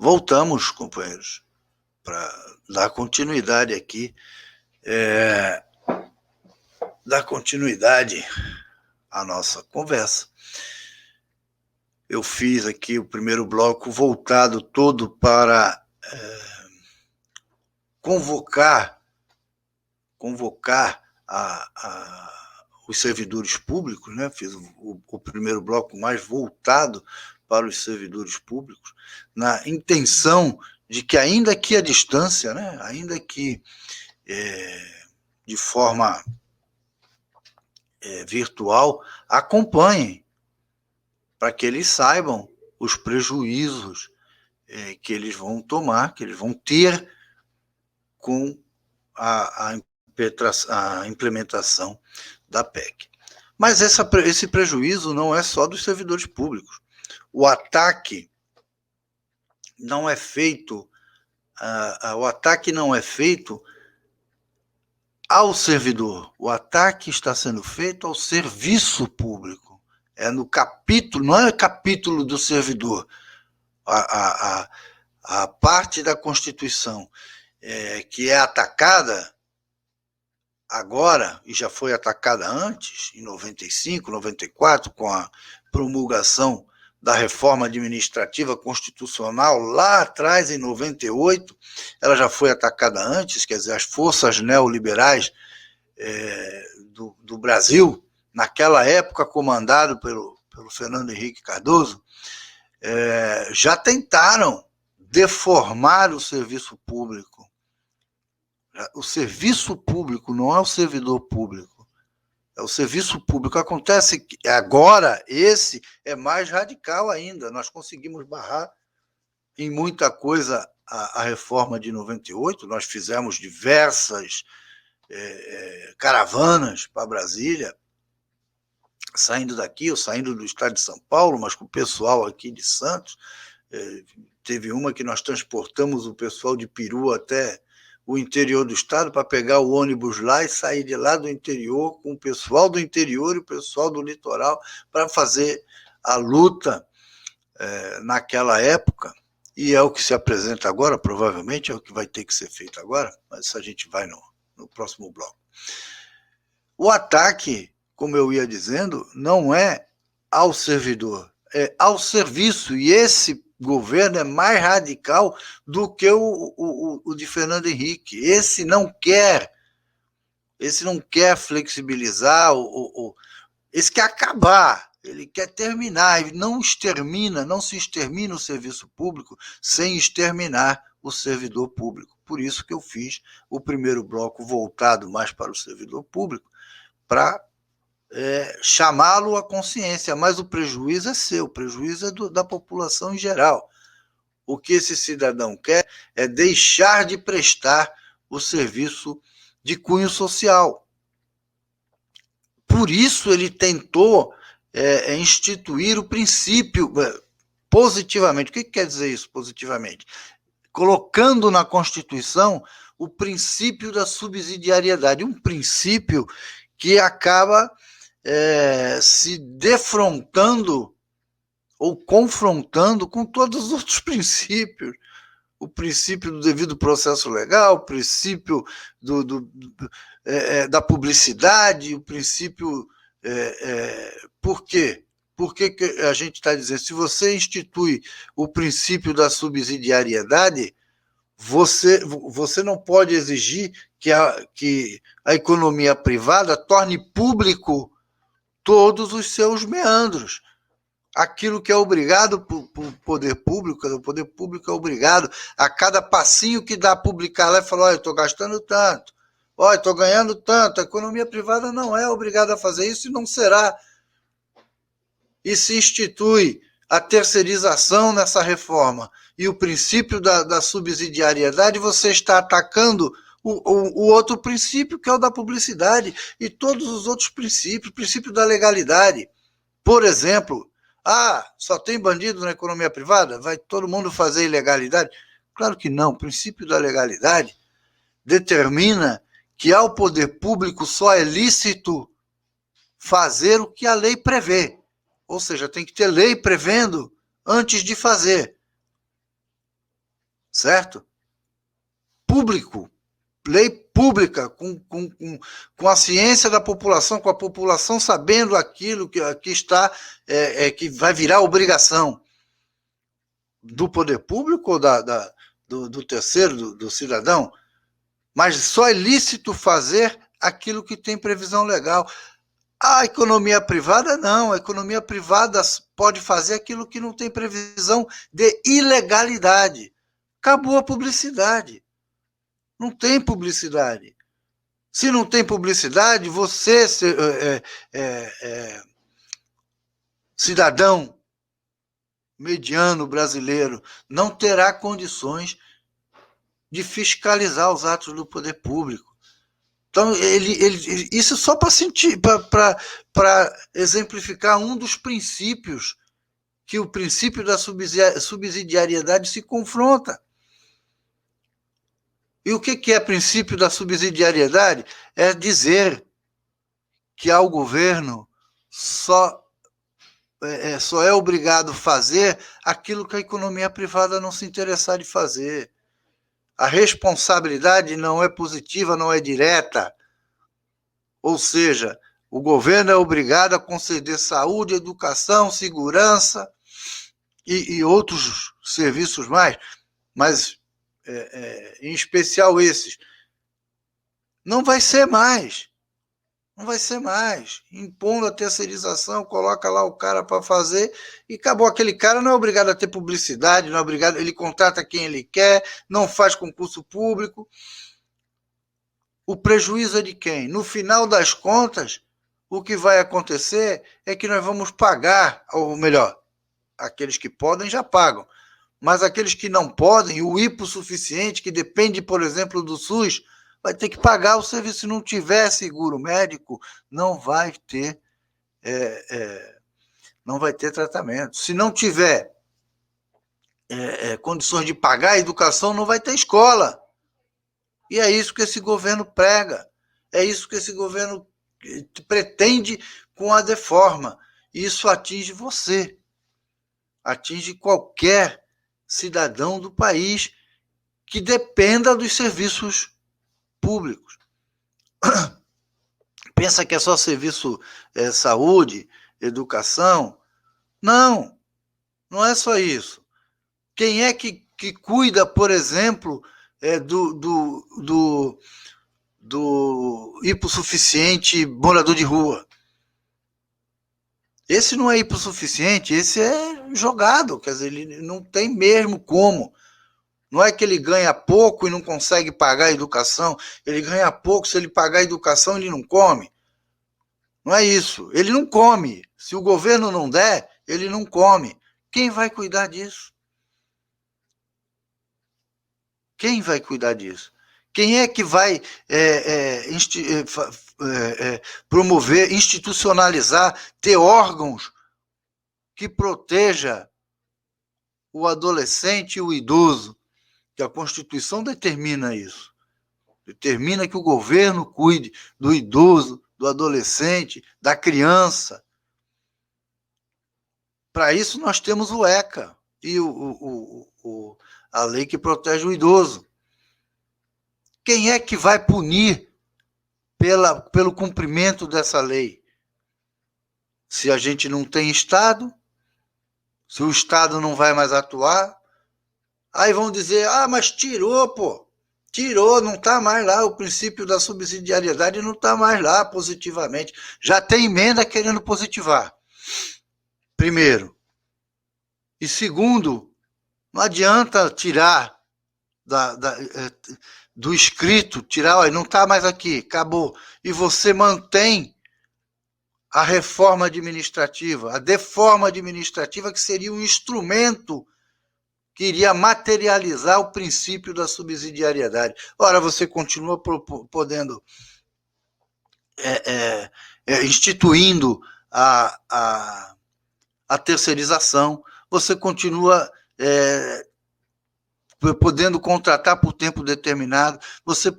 Voltamos, companheiros, para dar continuidade aqui, dar continuidade à nossa conversa. Eu fiz aqui o primeiro bloco voltado todo para convocar os servidores públicos, né? Fiz o primeiro bloco mais voltado para os servidores públicos, na intenção de que, ainda que à distância, né? Ainda que de forma virtual, acompanhem, para que eles saibam os prejuízos que eles vão tomar, que eles vão ter com a implementação da PEC. Mas esse prejuízo não é só dos servidores públicos. O ataque não é feito ao servidor. O ataque está sendo feito ao serviço público. É no capítulo, não é capítulo do servidor. A parte da Constituição que é atacada agora, e já foi atacada antes, em 95, 94, com a promulgação da reforma administrativa constitucional, lá atrás, em 98, ela já foi atacada antes, quer dizer, as forças neoliberais do Brasil, naquela época comandado pelo Fernando Henrique Cardoso, já tentaram deformar o serviço público. O serviço público não é o servidor público, é o serviço público. Acontece que agora esse é mais radical ainda. Nós conseguimos barrar em muita coisa a reforma de 98, nós fizemos diversas caravanas para Brasília, saindo daqui ou saindo do estado de São Paulo, mas com o pessoal aqui de Santos. Teve uma que nós transportamos o pessoal de Peru até o interior do estado para pegar o ônibus lá e sair de lá do interior com o pessoal do interior e o pessoal do litoral para fazer a luta naquela época, e é o que se apresenta agora, provavelmente é o que vai ter que ser feito agora, mas isso a gente vai no próximo bloco. O ataque, como eu ia dizendo, não é ao servidor, é ao serviço, e esse governo é mais radical do que o de Fernando Henrique. Esse não quer flexibilizar, esse quer acabar, ele quer terminar, e não se extermina o serviço público sem exterminar o servidor público. Por isso que eu fiz o primeiro bloco voltado mais para o servidor público, para chamá-lo à consciência, mas o prejuízo é seu, o prejuízo é da população em geral. O que esse cidadão quer é deixar de prestar o serviço de cunho social. Por isso ele tentou instituir o princípio positivamente. O que quer dizer isso, positivamente? Colocando na Constituição o princípio da subsidiariedade, um princípio que acaba se defrontando ou confrontando com todos os outros princípios. O princípio do devido processo legal, o princípio da publicidade, o princípio... por quê? Por que a gente está dizendo? Se você institui o princípio da subsidiariedade, você não pode exigir que a economia privada torne público todos os seus meandros. Aquilo que é obrigado por poder público, o poder público é obrigado a cada passinho que dá a publicar lá e falar: olha, eu estou gastando tanto, olha, estou ganhando tanto. A economia privada não é obrigada a fazer isso e não será. E se institui a terceirização nessa reforma e o princípio da subsidiariedade, você está atacando o outro princípio, que é o da publicidade, e todos os outros princípios, o princípio da legalidade. Por exemplo, só tem bandido na economia privada? Vai todo mundo fazer ilegalidade? Claro que não. O princípio da legalidade determina que ao poder público só é lícito fazer o que a lei prevê. Ou seja, tem que ter lei prevendo antes de fazer. certo? Público, lei pública, com a ciência da população, com a população sabendo aquilo que está, que vai virar obrigação do poder público ou do terceiro, do cidadão, mas só é lícito fazer aquilo que tem previsão legal. A economia privada, não. A economia privada pode fazer aquilo que não tem previsão de ilegalidade. Acabou a publicidade. Não tem publicidade. Se não tem publicidade, você, cidadão mediano brasileiro, não terá condições de fiscalizar os atos do poder público. Então, isso só para exemplificar um dos princípios que o princípio da subsidiariedade se confronta. E o que é princípio da subsidiariedade? É dizer que ao governo só é obrigado a fazer aquilo que a economia privada não se interessar de fazer. A responsabilidade não é positiva, não é direta. Ou seja, o governo é obrigado a conceder saúde, educação, segurança e outros serviços mais, mas em especial esses. Não vai ser mais. Não vai ser mais. Impondo a terceirização, coloca lá o cara para fazer e acabou. Aquele cara não é obrigado a ter publicidade, não é obrigado, ele contrata quem ele quer, não faz concurso público. O prejuízo é de quem? No final das contas, o que vai acontecer é que nós vamos pagar, ou melhor, aqueles que podem já pagam, mas aqueles que não podem, o hipossuficiente, que depende, por exemplo, do SUS, vai ter que pagar o serviço. Se não tiver seguro médico, não vai ter, não vai ter tratamento. Se não tiver condições de pagar a educação, não vai ter escola. E é isso que esse governo prega. É isso que esse governo pretende com a deforma. Isso atinge você. Atinge qualquer cidadão do país que dependa dos serviços públicos. Pensa que é só serviço saúde, educação? Não, não é só isso. Quem é que cuida, por exemplo, do hipossuficiente morador de rua? Esse não é hipossuficiente, esse é jogado, quer dizer, ele não tem mesmo como. Não é que ele ganha pouco e não consegue pagar a educação, ele ganha pouco, se ele pagar a educação, ele não come. Não é isso, ele não come. Se o governo não der, ele não come. Quem vai cuidar disso? Quem vai cuidar disso? Quem é que vai promover, institucionalizar, ter órgãos que proteja o adolescente e o idoso? Que a Constituição determina isso. Determina que o governo cuide do idoso, do adolescente, da criança. Para isso nós temos o ECA e a lei que protege o idoso. Quem é que vai punir pelo cumprimento dessa lei? Se a gente não tem Estado, se o Estado não vai mais atuar, aí vão dizer, mas tirou, pô. Tirou, não está mais lá, o princípio da subsidiariedade não está mais lá positivamente. Já tem emenda querendo positivar. Primeiro. E segundo, não adianta tirar do escrito, tirar, não está mais aqui, acabou. E você mantém a reforma administrativa, a deforma administrativa, que seria um instrumento que iria materializar o princípio da subsidiariedade. Ora, você continua podendo, instituindo a terceirização, você continua podendo contratar por tempo determinado, você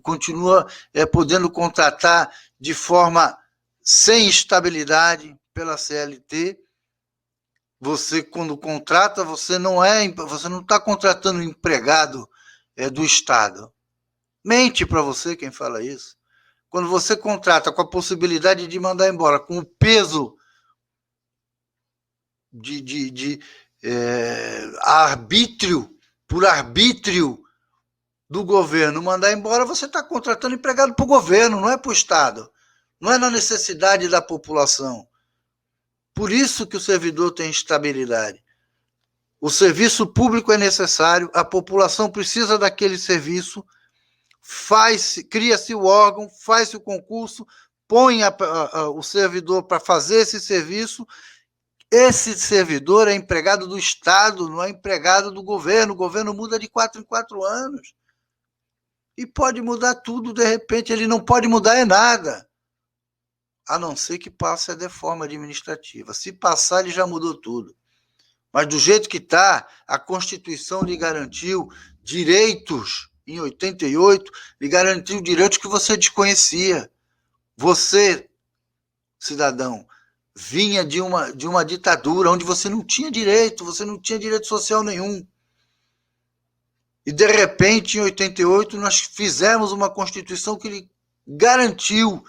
continua podendo contratar de forma sem estabilidade pela CLT, Você, quando contrata, você não está contratando um empregado do Estado. Mente para você quem fala isso. Quando você contrata com a possibilidade de mandar embora, com o peso de arbítrio, por arbítrio do governo mandar embora, você está contratando empregado para o governo, não é para o Estado. Não é na necessidade da população. Por isso que o servidor tem estabilidade. O serviço público é necessário, a população precisa daquele serviço, cria-se o órgão, faz-se o concurso, põe o servidor para fazer esse serviço. Esse servidor é empregado do Estado, não é empregado do governo. O governo muda de 4 em 4 anos. E pode mudar tudo, de repente. Ele não pode mudar nada, a não ser que passe a deforma administrativa. Se passar, ele já mudou tudo. Mas do jeito que está, a Constituição lhe garantiu direitos, em 88, lhe garantiu direitos que você desconhecia. Você, cidadão, vinha de uma ditadura onde você não tinha direito social nenhum. E, de repente, em 88, nós fizemos uma Constituição que lhe garantiu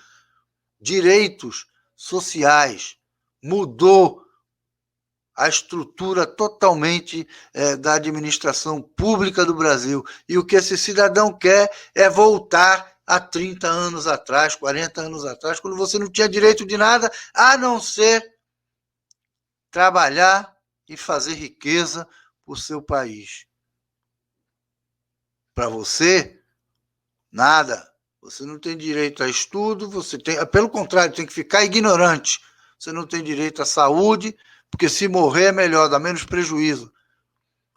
direitos sociais, mudou a estrutura totalmente da administração pública do Brasil. E o que esse cidadão quer é voltar a 30 anos atrás, 40 anos atrás, quando você não tinha direito de nada, a não ser trabalhar e fazer riqueza para o seu país. Para você, nada. Você não tem direito a estudo, pelo contrário, tem que ficar ignorante. Você não tem direito à saúde, porque se morrer é melhor, dá menos prejuízo.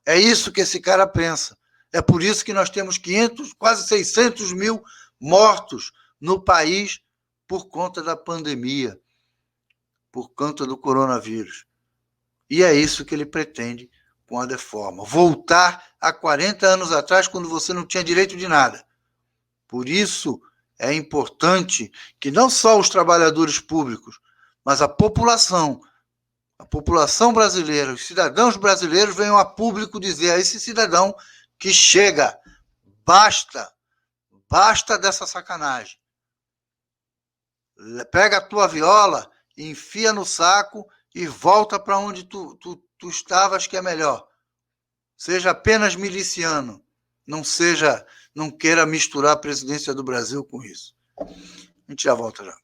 É isso que esse cara pensa. É por isso que nós temos 500, quase 600 mil mortos no país por conta da pandemia, por conta do coronavírus. E é isso que ele pretende com a deforma. Voltar a 40 anos atrás, quando você não tinha direito de nada. Por isso é importante que não só os trabalhadores públicos, mas a população brasileira, os cidadãos brasileiros venham a público dizer a esse cidadão que chega, basta dessa sacanagem. Pega a tua viola, enfia no saco e volta para onde tu estavas, que é melhor. Seja apenas miliciano, não queira misturar a presidência do Brasil com isso. A gente já volta já.